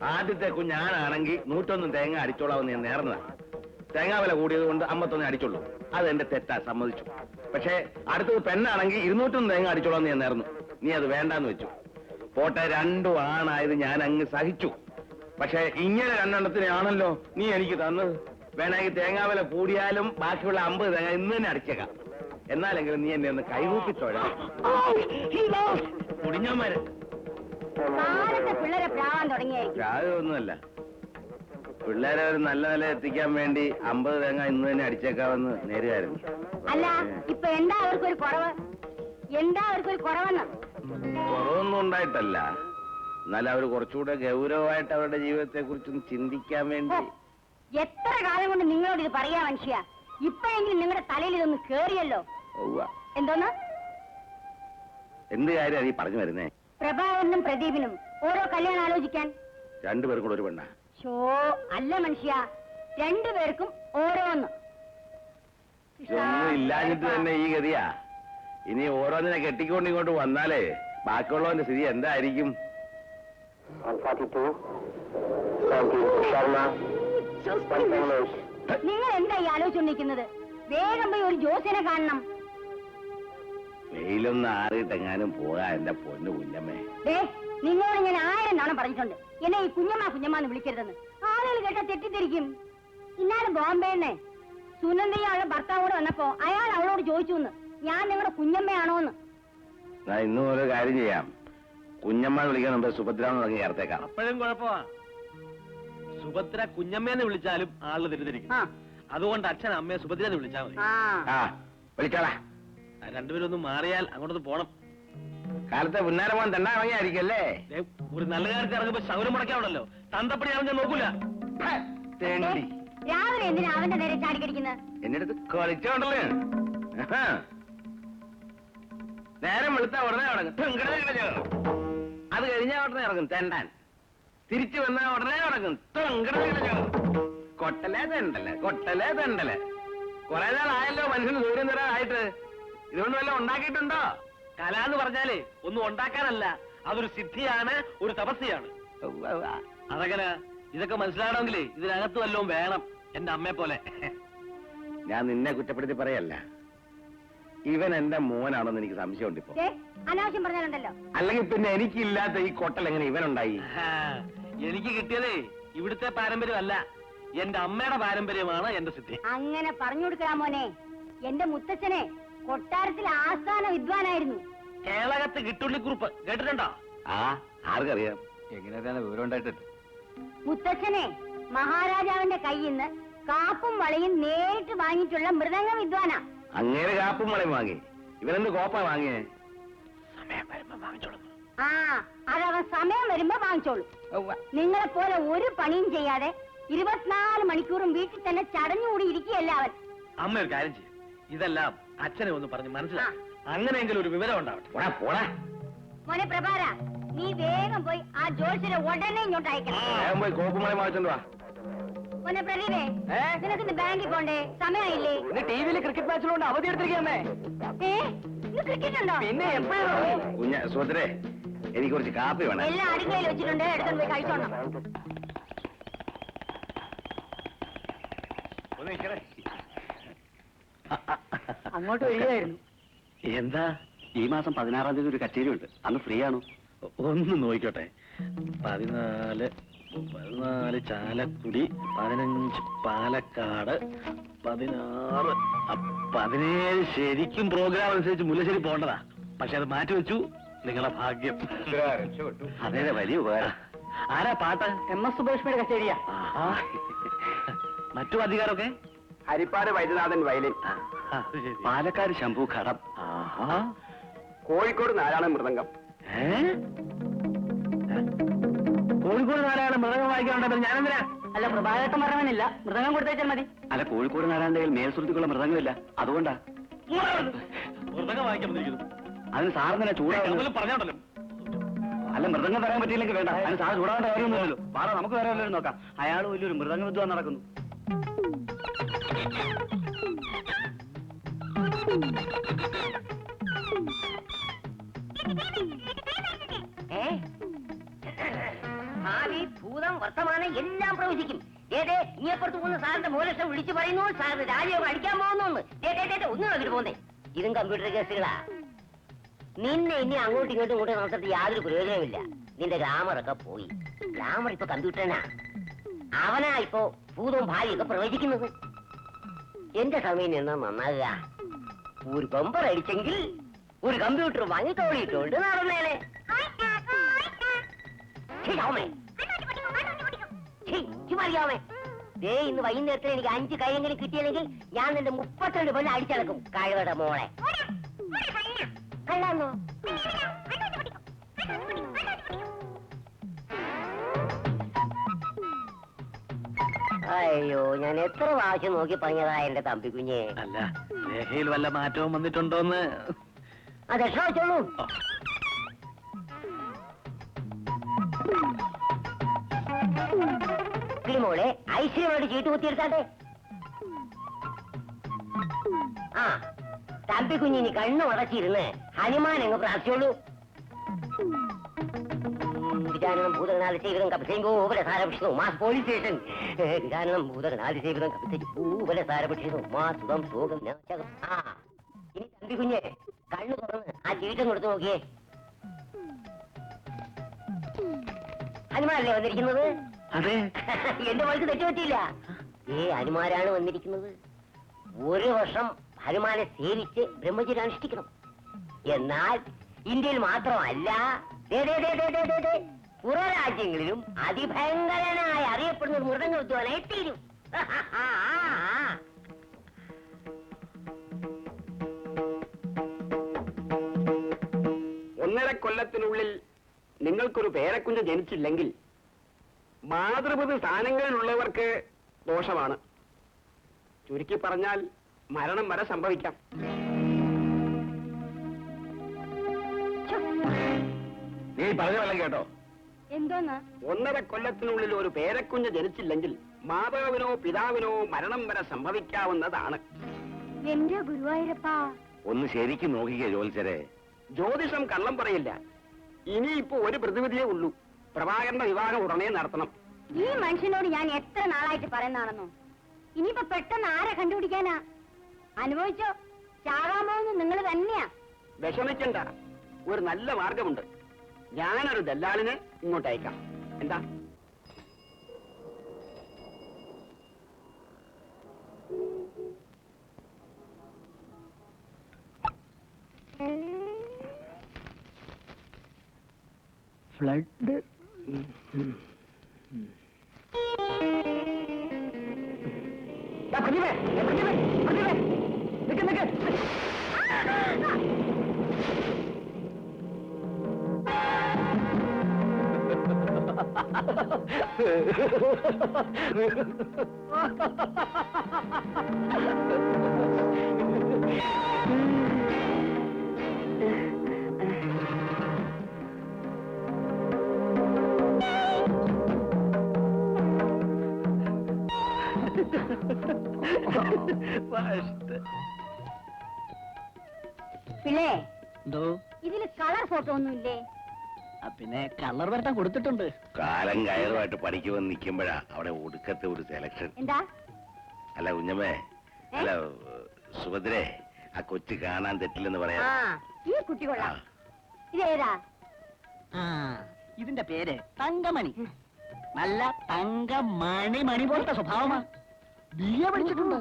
ആദ്യത്തെ കുഞ്ഞാനാണെങ്കിൽ 101 തേങ്ങ അടിച്ചോളാമെന്ന് ഞാൻ നേർന്നതാണ്. തേങ്ങാ വില കൂടിയത് കൊണ്ട് 51 അടിച്ചോളൂ. അത് എന്റെ തെറ്റാ, സമ്മതിച്ചു. പക്ഷേ അടുത്തത് പെണ്ണാണെങ്കിൽ 201 തേങ്ങ അടിച്ചോളാമെന്ന് ഞാൻ നേർന്നു. നീ അത് വേണ്ടാന്ന് വെച്ചു. പോട്ടെ, 2 ആണായത് ഞാൻ അങ്ങ് സഹിച്ചു. പക്ഷെ ഇങ്ങനെ 2 എണ്ണത്തിനാണല്ലോ നീ എനിക്ക് തന്നത്. വേണമെങ്കിൽ തേങ്ങാ വില കൂടിയാലും ബാക്കിയുള്ള 50 തേങ്ങ ഇന്ന് തന്നെ അടിച്ചേക്കാം. എന്നാലെങ്കിലും നീ എന്നെ ഒന്ന് കൈകൂപ്പിത്തോഴാ. കുടിഞ്ഞന്മാര് പിള്ളേരെ പ്രാവാൻ തുടങ്ങിയായിരിക്കും. ഒന്നുമല്ല, പിള്ളേരെ ഒരു നല്ല നില എത്തിക്കാൻ വേണ്ടി 50 തേങ്ങ ഇന്ന് തന്നെ അടിച്ചേക്കാമെന്ന് നേരുകയായിരുന്നു. അല്ല, ഇപ്പൊ എന്താ അവർക്കൊരു കുറവ്? എന്താ അവർക്കൊരു കുറവെന്ന്? കുറവൊന്നും ഉണ്ടായിട്ടല്ല, എന്നാൽ അവർ കുറച്ചുകൂടെ ഗൗരവമായിട്ട് അവരുടെ ജീവിതത്തെ കുറിച്ചൊന്ന് ചിന്തിക്കാൻ വേണ്ടി. എത്ര കാലം കൊണ്ട് നിങ്ങളോട് ഇത് പറയാ മനുഷ്യ? ഇപ്പോഴെങ്കിലും നിങ്ങളുടെ തലയിൽ ഇതൊന്ന് കേറിയല്ലോ. എന്തോന്ന്? എന്ത് കാര്യം നീ പറഞ്ഞു വരുന്നേ? പ്രഭാകരനും പ്രദീപിനും ഓരോ കല്യാണം ആലോചിക്കാൻ. 2 പേർക്കും കൂടെ ഒരു പെണ്ണ? ഷോ അല്ല മനുഷ്യ, 2 പേർക്കും ഓരോന്ന്. ഇതൊന്നും ഇല്ലാഞ്ഞിട്ട് തന്നെ ഈ ഗതിയാ. ഇനി ഓരോന്നിനെ കെട്ടിക്കൊണ്ട് ഇങ്ങോട്ട് വന്നാലേ ബാക്കിയുള്ളവന്റെ സ്ഥിതി എന്തായിരിക്കും? നിങ്ങൾ എന്താ ഈ ആലോചിച്ചോണ്ടിരിക്കുന്നത്? വേഗം പോയി ഒരു ജോസിനെ കാണണം. വെയിലൊന്ന് ആറിയിട്ടെങ്ങാനും പോകാ എന്റെ പൊന്നു കുഞ്ഞമ്മേ. നിങ്ങളോട് ഞാൻ 1000 തവണ പറഞ്ഞിട്ടുണ്ട് എന്നെ ഈ കുഞ്ഞമ്മ വിളിക്കരുതെന്ന്. ആളുകൾ കേട്ടാ തെറ്റിദ്ധരിക്കും. ഇന്നാലും ബോംബെന്നെ സുനന്ദയുടെ ഭർത്താവോട് വന്നപ്പോ അയാൾ അവളോട് ചോദിച്ചു ഞാൻ നിങ്ങളുടെ കുഞ്ഞമ്മയാണോന്ന്. ഇന്നും ഓരോ കാര്യം ചെയ്യാം. കുഞ്ഞമ്മ വിളിക്കാൻ മുമ്പ് സുഭദ്ര എന്ന് തുടങ്ങി ചേർത്തേക്കാം. അപ്പോഴും കുഴപ്പമാ. സുഭദ്ര കുഞ്ഞമ്മേന്ന് വിളിച്ചാലും ആള് തെറ്റിദ്ധരിക്കും. അതുകൊണ്ട് അച്ഛൻ അമ്മയെ സുഭദ്ര എന്ന് വിളിച്ചാൽ മതി. വിളിച്ചോളാ. 2 പേരും ഒന്ന് മാറിയാൽ അങ്ങോട്ട് പോണം. കാലത്തെ പുന്നാര പോകാൻ തണ്ടാ ഇറങ്ങിയായിരിക്കല്ലേ? ഒരു നല്ല കാര്യത്തിൽ ഇറങ്ങുമ്പോ ശൗരം മുടക്കാണല്ലോ. തന്തപ്പടി ഇറങ്ങാൻ നോക്കൂല. രാവിലെ എന്തിനാ അവന്റെ നേരെ ചാടിക്കടിക്കുന്നത്? എന്റെ അടുത്ത് കളിച്ചോണ്ടല്ലേ. നേരം വെളുത്താ ഉടനെ തുടങ്ങും. അത് കഴിഞ്ഞാ ഉടനെ ഇറങ്ങും തെണ്ടാൻ. തിരിച്ചു വന്നാ ഉടനെ തുടങ്ങും. കൊട്ടലേ തെണ്ടല്ലേ, കൊട്ടലേ തെണ്ടല്ലേ. കുറെ നാളായല്ലോ മനുഷ്യന് ദൂരം തരാനായിട്ട്. ഇതുകൊണ്ട് വല്ല ഉണ്ടാക്കിയിട്ടുണ്ടോ? കല എന്ന് പറഞ്ഞാലേ ഒന്നും ഉണ്ടാക്കാനല്ല, അതൊരു സിദ്ധിയാണ്, ഒരു തപസ്യാണ്. അതങ്ങനെ ഇതൊക്കെ മനസ്സിലാകണമെങ്കിലേ ഇതിനകത്ത് വല്ലതും വേണം. എന്റെ അമ്മയെ പോലെ. ഞാൻ നിന്നെ കുറ്റപ്പെടുത്തി പറയല്ല, ഇവൻ എന്റെ മോനാണെന്ന് എനിക്ക് സംശയമുണ്ട് ഇപ്പൊ. അനാവശ്യം പറഞ്ഞാലുണ്ടല്ലോ. അല്ലെങ്കിൽ പിന്നെ എനിക്കില്ലാത്ത ഈ കൊട്ടൽ എങ്ങനെ ഇവനുണ്ടായി? എനിക്ക് കിട്ടിയതേ ഇവിടുത്തെ പാരമ്പര്യമല്ല, എന്റെ അമ്മയുടെ പാരമ്പര്യമാണ് എന്റെ സിദ്ധി. അങ്ങനെ പറഞ്ഞു കൊടുക്കാം മോനെ. എന്റെ മുത്തച്ഛനെ കൊട്ടാരത്തിൽ ആസ്ഥാന വിദ്വാനായിരുന്നു. കേളകത്ത് കിട്ടുള്ളിക്കുറുപ്പ് കേട്ടിട്ടുണ്ടോ? ആർക്കറിയാം, എങ്ങനെയാണ് വിവരം ഉണ്ടായിട്ടില്ല. മുത്തച്ഛനെ മഹാരാജാവിന്റെ കയ്യിൽ നിന്ന് കാപ്പും വളയും നേരിട്ട് വാങ്ങിയിട്ടുള്ള മൃദംഗ വിദ്വാനാ. അങ്ങേരെ കാപ്പും വളയും വാങ്ങി. ഇവനെന്ത് കോപ്പ വാങ്ങിയേ? സമയം വരുമ്പോ വാങ്ങിച്ചോളൂ. അതവൻ സമയം വരുമ്പോ വാങ്ങിച്ചോളൂ. നിങ്ങളെ പോലെ ഒരു പണിയും ചെയ്യാതെ 24 മണിക്കൂറും വീട്ടിൽ തന്നെ ചടഞ്ഞുകൂടി ഇരിക്കുകയല്ല അവൻ. അമ്മ ഒരു കാര്യം ചെയ്യും, ഇതെല്ലാം അച്ഛനെ ഒന്ന് പറഞ്ഞ് മനസ്സിലാക്കി അങ്ങനെയെങ്കിലും ഒരു വിവരം ഉണ്ടാവട്ടെ. മോനെ പ്രഭാര, നീ വേഗം പോയി ആ ജോത്സ്യരെ ഉടനെ ഇങ്ങോട്ട് അയക്കണം. പോയി കോപ്പുമളയും വാങ്ങിച്ചോണ്ട് വാ. മോനെ പ്രദീപേ, നിനക്ക് ബാങ്കിൽ പോണ്ടേ? സമയമില്ലേ? ടിവിയിൽ ക്രിക്കറ്റ് മാച്ചിലുണ്ട്, അവധി എടുത്തിരിക്കുന്നേ. ക്രിക്കറ്റ് ഉണ്ടോ? പിന്നെ എപ്പോഴും കുഞ്ഞ സുഭദ്രേ, എനിക്ക് കുറച്ച് കാപ്പി വേണം. എല്ലാം അടുക്കളയിൽ വെച്ചിട്ടുണ്ട്, എടുത്തോണ്ട് പോയി കഴിച്ചോണം. അങ്ങോട്ട് വരികയായിരുന്നു. എന്താ, ഈ മാസം 16-ാം തീയതി ഒരു കച്ചേരി ഉണ്ട്, അന്ന് ഫ്രീ ആണോ? ഒന്ന് നോക്കിക്കോട്ടെ. 14 ചാലക്കുടി, 15 പാലക്കാട്, 16 17 ശരിക്കും പ്രോഗ്രാം അനുസരിച്ച് മുല്ലശ്ശേരി പോണ്ടതാ. പക്ഷെ അത് മാറ്റിവെച്ചു. നിങ്ങളുടെ ഭാഗ്യം. അതെ, വലിയ ഉപകാരം. ആരാ പാട്ട്? MS സുബേഷ്മയുടെ കച്ചേരിയാ. മറ്റു അധികാരമൊക്കെ? ഹരിപ്പാട് വൈദ്യനാഥൻ വയലിൻ, പാലക്കാട് ശംഭു ഘടം, കോഴിക്കോട് നാരായണൻ മൃദംഗം. കോഴിക്കോട് നാരായണൻ മൃദംഗം വായിക്കാനുണ്ടോ? ഞാനെന്തിനാ? അല്ല, പ്രഭാകരട്ടം പറഞ്ഞവനില്ല, മൃദംഗം കൊടുത്തേച്ചാൽ മതി. അല്ല, കോഴിക്കോട് നാരായണന്റെ മേൽസുരത്തിക്കുള്ള മൃദംഗമില്ല, അതുകൊണ്ടാ. മൃദംഗം വായിക്കാൻ വന്നിരിക്കുന്നു. അതിന് സാറിനെ ചൂടാവുന്നു പറഞ്ഞോണ്ടല്ലോ. അല്ല, മൃദംഗം പറയാൻ പറ്റിയില്ലെങ്കിൽ വേണ്ട, അതിന് സാർ ചൂടാവേണ്ട കാര്യമൊന്നുമില്ലല്ലോ. പാറ, നമുക്ക് വേറെ വല്ലവരും നോക്കാം. അയാൾ വലിയൊരു മൃദംഗ വിദ്വാൻ നടക്കുന്നു. ഭാവി ഭൂതം വർത്തമാനം എല്ലാം പ്രവചിക്കും. ഏതേ ഇങ്ങേപ്പുറത്ത് പോകുന്ന സാറിന്റെ മൂലക്ഷം വിളിച്ചു പറയുന്നു, സാറിന് രാജയോഗം അടിക്കാൻ പോകുന്നു. ഒന്നും അതിന് പോകുന്നേ. ഇതും കമ്പ്യൂട്ടർ കേസുകളാ. നിന്നെ ഇനി അങ്ങോട്ടും ഇങ്ങോട്ടും നടത്തിട്ട് യാതൊരു പ്രയോജനമില്ല. നിന്റെ ഗ്രാമറൊക്കെ പോയി. ഗ്രാമർ ഇപ്പൊ കമ്പ്യൂട്ടറിനാ. അവനാ ഇപ്പൊ ഭൂതവും ഭാവിയൊക്കെ പ്രവചിക്കുന്നത്. എന്റെ സമയം നിന്നാ നന്നാകുക. ഒരു ബമ്പർ അടിച്ചെങ്കിൽ ഒരു കമ്പ്യൂട്ടർ വാങ്ങി തോളിയിട്ടുണ്ട് നടന്നേനെ. ഇന്ന് വൈകുന്നേരത്തിൽ എനിക്ക് 5 കൈയെങ്കിലും കിട്ടിയില്ലെങ്കിൽ ഞാൻ നിന്റെ 32 കൊല്ലം അടിച്ചടക്കും. കഴിവയുടെ മോളെ കള്ളാന്നോ? അയ്യോ, ഞാൻ എത്ര പ്രാവശ്യം നോക്കി പറഞ്ഞതാ എന്റെ തമ്പിക്കുഞ്ഞെ. അല്ല, രേഖയിൽ വല്ല മാറ്റവും വന്നിട്ടുണ്ടോന്ന്. അത് എത്ര വെച്ചോളൂ. മോളെ ഐശ്വര്യമായിട്ട് ചീട്ട് കുത്തിയെടുത്താട്ടെ. ആ, തമ്പിക്കുഞ്ഞിനി കണ്ണു അടച്ചിരുന്ന് ഹനുമാൻ അങ്ങ് പ്രാർത്ഥിച്ചോളൂ. വിചാരണം ഭൂതഗണാതിസേവിതം കപിസേങ്കോ ഉപലസാരപക്ഷിതോ മാസ് പോലീസ് സ്റ്റേഷൻ. വിചാരണം ഭൂതഗണാതിസേവിതം കപിസേങ്കോ ഉപലസാരപക്ഷിതോ മാസ് സുഖം ശോകം നാശകം. ആ, ഇനി തമ്പിക്കുഞ്ഞ് കണ്ണു തുറന്ന് ആ ചീട്ടം കൊടുത്തു നോക്കിയേ. ഹനുമാനല്ലേ വന്നിരിക്കുന്നത്? അതെ. എന്റെ മോൾക്ക് തെറ്റുപറ്റിയില്ല. ഹനുമാനാണ് വന്നിരിക്കുന്നത്. 1 വർഷം ഹനുമാനെ സേവിച്ച് ബ്രഹ്മചര്യം അനുഷ്ഠിക്കണം. എന്നാൽ ഇന്ത്യയിൽ മാത്രമല്ല, പുറ രാജ്യങ്ങളിലും അതിഭയങ്കരനായി അറിയപ്പെടുന്ന ഒരു മൃദംഗ വിദ്വാനായി തീരും. ഒന്നര കൊല്ലത്തിനുള്ളിൽ നിങ്ങൾക്കൊരു പേരക്കുഞ്ഞ് ജനിച്ചില്ലെങ്കിൽ മാതൃപതി സ്ഥാനങ്ങളിലുള്ളവർക്ക് ദോഷമാണ്. ചുരുക്കി പറഞ്ഞാൽ മരണം വരെ സംഭവിക്കാം. നീ പറഞ്ഞ വല്ലതും കേട്ടോ? എന്തോന്ന്? 1.5 കൊല്ലത്തിനുള്ളിൽ ഒരു പേരക്കുഞ്ഞ് ജനിച്ചില്ലെങ്കിൽ മാതാവിനോ പിതാവിനോ മരണം വരെ സംഭവിക്കാവുന്നതാണ്. എന്റെ ഗുരുവായൂരപ്പാ, ഒന്ന് ശരിക്കും നോക്കിക്കേ ജോത്സരെ. ജ്യോതിഷം കള്ളം പറയില്ല. ഇനിയിപ്പോ ഒരു പ്രതിവിധിയേ ഉള്ളൂ. പ്രഭാകരന്റെ വിവാഹം ഉടനെ നടത്തണം. ഈ മനുഷ്യനോട് ഞാൻ എത്ര നാളായിട്ട് പറയുന്നതാണെന്നോ. ഇനിയിപ്പോ പെട്ടെന്ന് ആരെ കണ്ടുപിടിക്കാനാ? അനുഭവിച്ചോ, ചാകാൻ പോകുന്നത് നിങ്ങൾ തന്നെയാ. വിഷമിക്കണ്ട, ഒരു നല്ല മാർഗമുണ്ട്. ഞാനൊരു ദല്ലാളിനെ ഇങ്ങോട്ട് അയക്കാം. എന്താ? ഫ്ലഡ്. പിള്ളേ, എന്തോ? ഇതില് കളർ ഫോട്ടോ ഒന്നുമില്ലേ? പിന്നെ കളർ വരട്ടാൻ കൊടുത്തിട്ടുണ്ട്. കാലം കയറുമായിട്ട് പഠിക്കുമെന്ന് നിൽക്കുമ്പോഴാ അവിടെ ഒടുക്കത്തെ ഒരു സെലക്ഷൻ. എന്താ? അല്ല കുഞ്ഞമ്മേ, അല്ല സുഭദ്രേ, ആ കൊച്ചു കാണാൻ തെറ്റില്ലെന്ന് പറയാ. ഈ കുട്ടി കൊള്ളാം. ഇതേതാ? ഇതിന്റെ പേര് തങ്കമണി. നല്ല തങ്കമണി, മണി പോലത്തെ സ്വഭാവമാ. ബിഎ പഠിച്ചിട്ടുണ്ട്.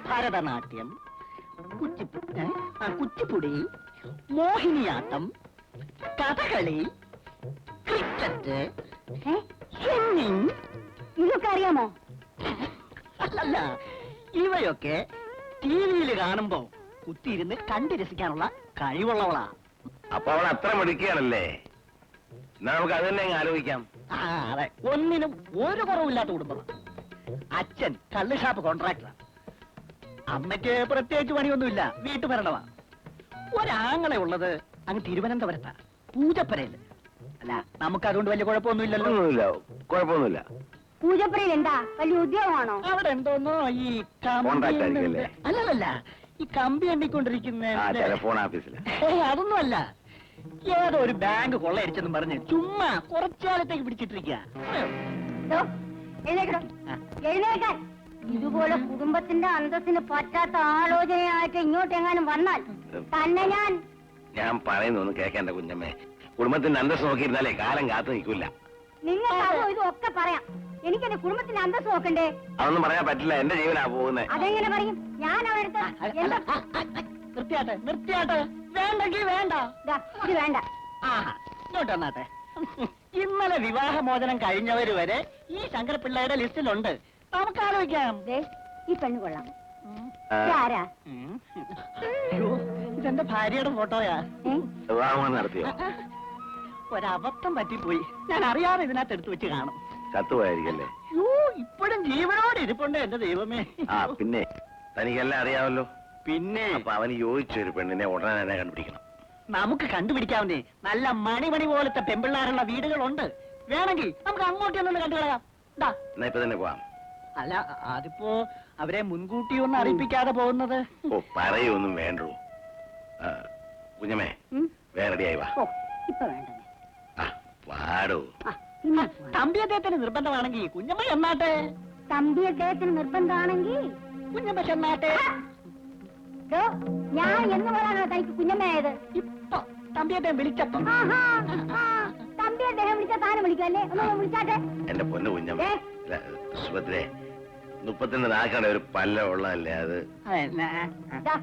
Bharatanatyam, Kuchipudi, Mohiniyattam, Kathakali, cricket, swimming. ഇതൊക്കെ അറിയാമോ? അല്ല, ഇവയൊക്കെ ടിവിയിൽ കാണുമ്പോ കുത്തിയിരുന്ന് കണ്ടു രസിക്കാനുള്ള കഴിവുള്ളവളാ. അപ്പൊ അവൾ അത്ര മിടുക്കിയാണല്ലേ? എന്നാ നമുക്ക് അത് തന്നെ അങ്ങ് ആലോചിക്കാം. അതെ, ഒന്നിനും ഒരു കുറവില്ലാത്ത കുടുംബം. അച്ഛൻ കള്ള് ഷാപ്പ് കോൺട്രാക്ടറാ. അമ്മയ്ക്ക് പ്രത്യേകിച്ച് പണിയൊന്നുമില്ല, വീട്ടുഭരണമാ. ഒരാങ്ങളെ ഉള്ളത് അങ്ങ് തിരുവനന്തപുരത്താ, പൂജപ്പരയില്. അല്ല, നമുക്ക് അതുകൊണ്ട് വലിയ കുഴപ്പമൊന്നുമില്ലല്ലോ. കുഴപ്പമൊന്നുമില്ല. പൂജപ്പുരയിൽ എന്താ വലിയ ഉദ്യോഗമാണോ? അവിടെ എന്തോന്നോ ഈ കമ്പി. അല്ലല്ല, ഈ കമ്പി എണ്ണിക്കൊണ്ടിരിക്കുന്ന ടെലിഫോൺ ഓഫീസിൽ. അതൊന്നും അല്ല. ഏതോ ഒരു ബാങ്ക് കൊള്ളയടിച്ചെന്നും പറഞ്ഞ് ചുമ്മാ കുറച്ചാലത്തേക്ക് പിടിച്ചിട്ടിരിക്കുക. ദോ, എഴുന്നേൽക്കടോ. എഴുന്നേൽക്കാൻ. ഇതുപോലെ കുടുംബത്തിന്റെ അന്തസ്സിന് പറ്റാത്ത ആലോചനയായിട്ട് ഇങ്ങോട്ടെങ്ങാനും വന്നാൽ തന്നെ ഞാൻ പറയുന്നൊന്ന് കേൾക്കേണ്ട കുഞ്ഞമ്മേ. കുടുംബത്തിന്റെ അന്തസ് നോക്കിയിരുന്നാലേ കാലം കാത്തു നിൽക്കില്ല. നിങ്ങൾക്ക് അതും ഇതും ഒക്കെ പറയാം. എനിക്ക് എന്റെ കുടുംബത്തിന്റെ അന്തസ് നോക്കണ്ടേ? അതൊന്നും പറയാൻ പറ്റില്ല, എന്റെ ജീവനാ പോകുന്നത്. അതെങ്ങനെ പറയും? ഞാൻ അവരുടെ നിർത്തിയാട്ടെ, വേണ്ടെങ്കിൽ വേണ്ട. ഇത് വേണ്ട. ഇങ്ങോട്ട് വന്നാട്ടെ. ഇന്നലെ വിവാഹമോചനം കഴിഞ്ഞവര് വരെ ഈ ശങ്കരപിള്ളയുടെ ലിസ്റ്റിലുണ്ട്. നമുക്ക് ആലോചിക്കാം. ദേ, ഈ പെണ്ണ് കൊള്ളാം. ഇതാരാ? അയ്യോ, ഇതെന്റെ ഭാര്യയുടെ ഫോട്ടോയാ. വിവാഹം നടത്തിയോ? ഒരബദ്ധം പറ്റിപ്പോയി. ഞാൻ അറിയാതെ ഇതിനകത്ത് എടുത്തു വെച്ച് കാണും. ചത്തുപോയായിരിക്കല്ലേ? അയ്യോ, ഇപ്പോഴും ജീവനോട് ഇരിപ്പുണ്ട് എന്റെ ദൈവമേ. ആ പിന്നെ തനിക്കെല്ലാം അറിയാമല്ലോ. പിന്നെ അപ്പൊ അവന് യോജിച്ചൊരു പെണ്ണിനെ ഉടനെ തന്നെ കണ്ടുപിടിക്കണം. നമുക്ക് കണ്ടുപിടിക്കാവുന്നേ നല്ല മണി പോലത്തെ പെമ്പിള്ളാരുള്ള വീടുകളുണ്ട്. വേണമെങ്കിൽ നമുക്ക് അങ്ങോട്ട് ഒന്നും കണ്ടുകളയാം. എന്നാ ഇപ്പൊ തന്നെ പോവാം. അല്ല, അതിപ്പോ അവരെ മുൻകൂട്ടി ഒന്നും അറിയിപ്പിക്കാതെ പോകുന്നത്. ഓ, പറയൊന്നും വേണ്ടോ. കുഞ്ഞമ്മേ, വേറെ റെഡിയായി വാ. ഓ, ഇപ്പൊ വേണ്ടേ. ആ, പാടോ. തമ്പി അദ്ദേഹത്തിന് നിർബന്ധമാണെങ്കിൽ കുഞ്ഞമ്മ ചെന്നാട്ടെ. തമ്പി അദ്ദേഹത്തിന് നിർബന്ധമാണെങ്കിൽ കുഞ്ഞമ്മ ചെന്നാട്ടെ. ഞാൻ എന്ന് പറയാനോ തനിക്ക് കുഞ്ഞമ്മയായത്? ഇപ്പൊ തമ്പി അദ്ദേഹം വിളിച്ചപ്പോ. തമ്പി അദ്ദേഹം വിളിച്ചാ താനും വിളിക്കല്ലേ? ഒന്ന് വിളിച്ചാട്ടെ. എന്റെ പൊന്നു കുഞ്ഞമ്മ, സുഭദ്രേ, 32 നാക്കണ്ട ഒരു പല്ല ഉള്ളതല്ലേ അത്? ദാ,